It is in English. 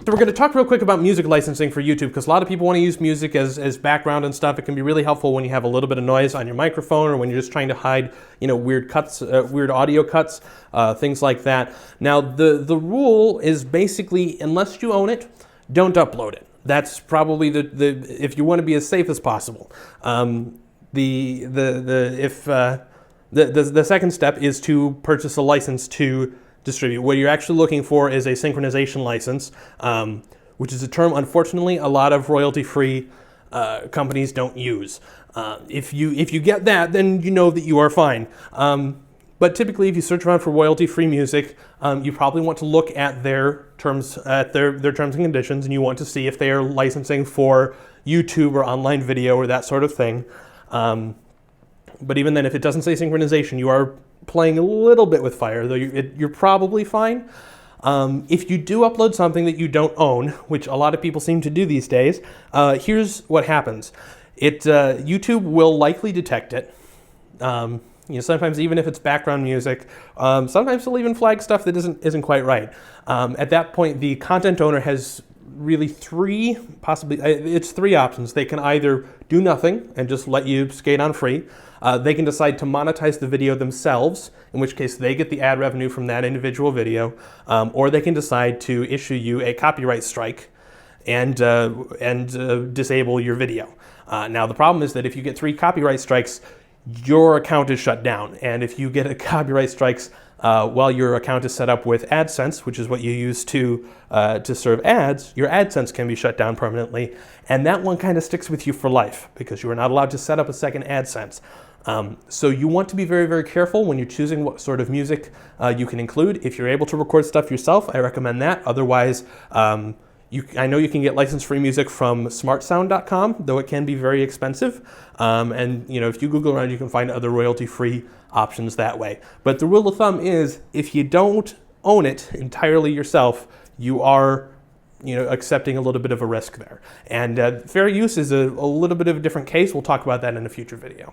So we're going to talk real quick about music licensing for YouTube, because a lot of people want to use music as background and stuff. It can be really helpful when you have a little bit of noise on your microphone, or when you're just trying to hide, weird cuts, weird audio cuts, things like that. Now, the rule is basically, unless you own it, don't upload it. That's probably if you want to be as safe as possible. The second step is to purchase a license to distribute. What you're actually looking for is a synchronization license, which is a term, unfortunately, a lot of royalty-free companies don't use. If you get that, then you know that you are fine. But typically, if you search around for royalty-free music, you probably want to look at their terms, their terms and conditions, and you want to see if they are licensing for YouTube or online video or that sort of thing. But even then, if it doesn't say synchronization, you are playing a little bit with fire, though you're probably fine. If you do upload something that you don't own, which a lot of people seem to do these days, here's what happens. YouTube will likely detect it. Sometimes even if it's background music, sometimes they'll even flag stuff that isn't quite right. At that point, the content owner has really three options. They can either do nothing and just let you skate on free. They can decide to monetize the video themselves, in which case they get the ad revenue from that individual video, or they can decide to issue you a copyright strike and disable your video. Now the problem is that if you get 3 copyright strikes, your account is shut down. And if you get a copyright strikes while your account is set up with AdSense, which is what you use to serve ads, your AdSense can be shut down permanently. And that one kind of sticks with you for life, because you are not allowed to set up a second AdSense. So you want to be very, very careful when you're choosing what sort of music you can include. If you're able to record stuff yourself, I recommend that. Otherwise, I know you can get license-free music from smartsound.com, though it can be very expensive. And if you Google around, you can find other royalty-free options that way. But the rule of thumb is, if you don't own it entirely yourself, you are accepting a little bit of a risk there. And fair use is a little bit of a different case. We'll talk about that in a future video.